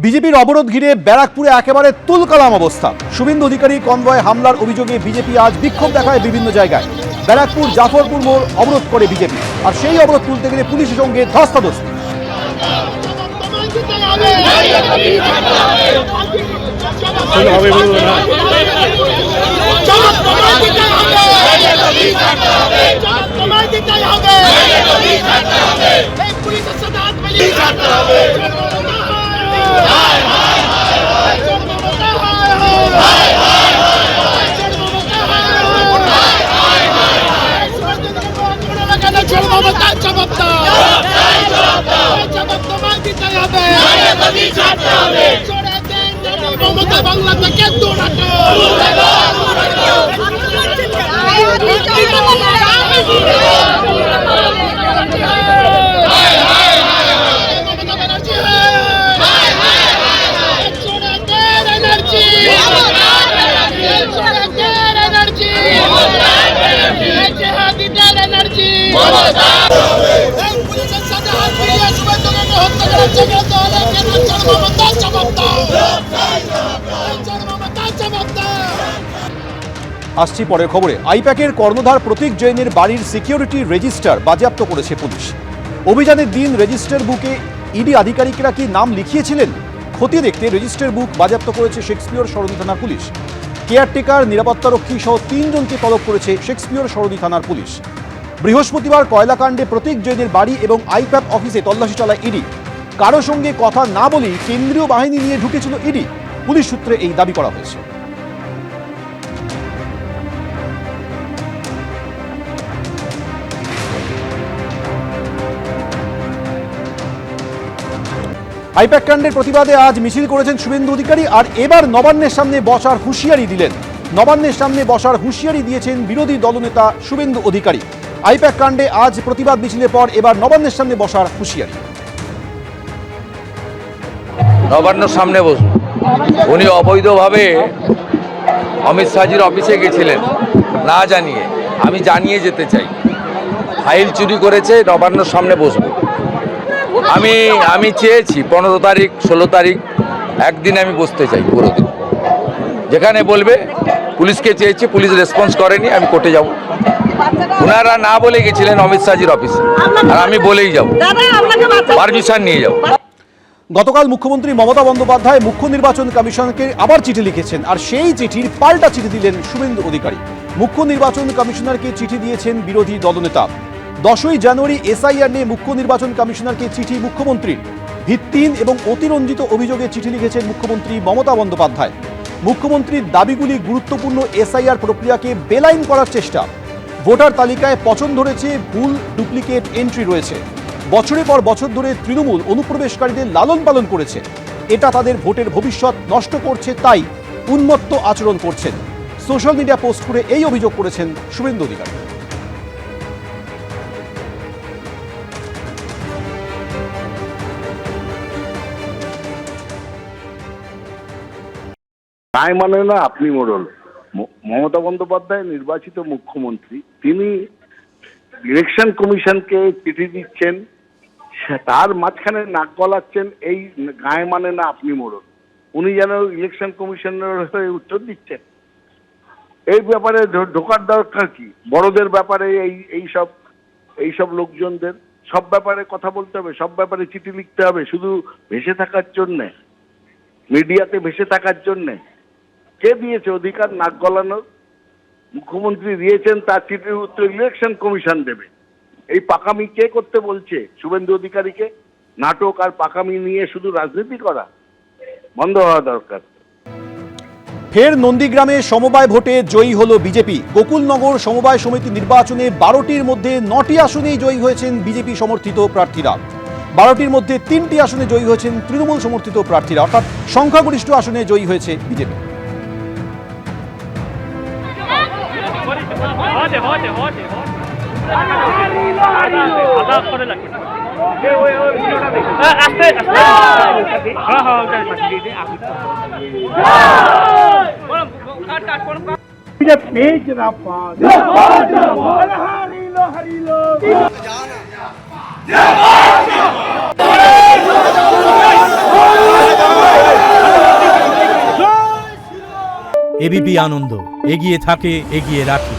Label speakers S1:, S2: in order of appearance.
S1: বিজেপির অবরোধ ঘিরে ব্যারাকপুরে একেবারে তুলকালাম অবস্থা। শুভেন্দু অধিকারী কনভয় হামলার অভিযোগে বিজেপি আজ বিক্ষোভ দেখায় বিভিন্ন জায়গায়। ব্যারাকপুর জাফরপুর মোড় অবরোধ করে বিজেপি, আর সেই অবরোধ তুলতে গেলে পুলিশের সঙ্গে ধস্তাধস্তি।
S2: বাংলা থেকে
S1: আসছি পরের খবরে। আইপ্যাকের কর্ণধার প্রতীক জৈনের বাড়ির সিকিউরিটি রেজিস্টার বাজেয়াপ্ত করেছে পুলিশ। অভিযানের দিন রেজিস্টার বুকে ইডি আধিকারিকরা কি নাম লিখিয়েছিলেন খতিয়ে দেখতে রেজিস্টার বুক বাজেয়াপ্ত করেছে শেক্সপিয়র সরণি থানার পুলিশ। কেয়ারটেকার, নিরাপত্তারক্ষী সহ 3 জনকে তলব করেছে শেক্সপিয়র সরণি থানার পুলিশ। বৃহস্পতিবার কয়লাকাণ্ডে প্রতীক জৈনের বাড়ি এবং আইপ্যাক অফিসে তল্লাশি চালায় ইডি। কারো সঙ্গে কথা না বলেই কেন্দ্রীয় বাহিনী নিয়ে ঢুকেছিল ইডি, পুলিশ সূত্রে এই দাবি করা হয়েছে। আইপ্যাক কাণ্ডের প্রতিবাদে আজ মিছিল করেছেন শুভেন্দু অধিকারী, আর এবার নবান্নের সামনে বসার হুঁশিয়ারি দিলেন। নবান্নের সামনে বসার হুঁশিয়ারি দিয়েছেন বিরোধী দলনেতা শুভেন্দু অধিকারী। আইপ্যাক কাণ্ডে আজ প্রতিবাদ মিছিলের পর এবার নবান্নের সামনে বসার হুঁশিয়ারি।
S3: নবান্নের সামনে বসুন। উনি অবৈধভাবে অমিত শাহজির অফিসে গেছিলেন না জানিয়ে, আমি জানিয়ে যেতে চাই। ফাইল চুরি করেছে, নবান্নের সামনে বসবো। আমি চেয়েছি 15 তারিখ 16 তারিখ একদিন আমি বসতে চাই, পুরো দিন। যেখানে বলবে, পুলিশকে চেয়েছি, পুলিশ রেসপন্স করেনি, আমি কোর্টে যাব। ওনারা না বলে গেছিলেন অমিত শাহজির অফিসে, আর আমি বলেই যাব, পারমিশন নিয়ে যাব।
S1: গতকাল মুখ্যমন্ত্রী মমতা বন্দ্যোপাধ্যায় মুখ্য নির্বাচন কমিশনকে আবার চিঠি লিখেছেন, আর সেই চিঠির পাল্টা চিঠি দিলেন শুভেন্দু অধিকারী। মুখ্য নির্বাচন কমিশনারকে চিঠি দিয়েছেন বিরোধী দলনেতা। 10ই জানুয়ারি এসআইআর নিয়ে মুখ্য নির্বাচন কমিশনারকে চিঠি মুখ্যমন্ত্রীর। ভিত্তিহীন এবং অতিরঞ্জিত অভিযোগে চিঠি লিখেছেন মুখ্যমন্ত্রী মমতা বন্দ্যোপাধ্যায়। মুখ্যমন্ত্রীর দাবিগুলি গুরুত্বপূর্ণ এসআইআর প্রক্রিয়াকে বেলাইন করার চেষ্টা। ভোটার তালিকায় পছন্দ ধরেছে, ভুল ডুপ্লিকেট এন্ট্রি রয়েছে। বছরের পর বছর ধরে তৃণমূল অনুপ্রবেশকারীদের লালন পালন করেছে। এটা তাদের ভোটের ভবিষ্যৎ নষ্ট করছে, তাই উন্মত্ত আচরণ করছেন। সোশ্যাল মিডিয়া পোস্ট করে এই অভিযোগ করেছেন শুভেন্দু অধিকারী।
S4: তাই মানে না আপনি মোড়ল। মমতা বন্দ্যোপাধ্যায় নির্বাচিত মুখ্যমন্ত্রী, তিনি ইলেকশন কমিশনকে চিঠি দিচ্ছেন, তার মাঝখানে নাক গলাচ্ছেন এই গায়ে মানে না আপনি মোড়ল। উনি যেন ইলেকশন কমিশনের হয়ে উত্তর দিচ্ছেন। এই ব্যাপারে ঢোকার দরকার কি? বড়দের ব্যাপারে এইসব লোকজনদের সব ব্যাপারে কথা বলতে হবে, সব ব্যাপারে চিঠি লিখতে হবে, শুধু ভেসে থাকার জন্যে, মিডিয়াতে ভেসে থাকার জন্যে? কে দিয়েছে অধিকার নাক গলানোর? মুখ্যমন্ত্রী দিয়েছেন, তার চিঠির উত্তর ইলেকশন কমিশন দেবে। এই পাকামি কে করতে বলছে শুভেন্দু অধিকারীকে? নাটক আর পাকামি নিয়ে শুধু রাজনীতি করা বন্ধ হওয়া দরকার।
S1: ফের নন্দীগ্রামে সমবায় ভোটে জয়ী হল বিজেপি। গোকুলনগর সমবায় সমিতি নির্বাচনে 12টির মধ্যে 9টি আসনেই জয়ী হয়েছেন বিজেপি সমর্থিত প্রার্থীরা। 12টির মধ্যে 3টি আসনে জয়ী হয়েছেন তৃণমূল সমর্থিত প্রার্থীরা, অর্থাৎ সংখ্যাগরিষ্ঠ আসনে জয়ী হয়েছে বিজেপি।
S5: এবিপি আনন্দ, এগিয়ে থাকে, এগিয়ে রাখে।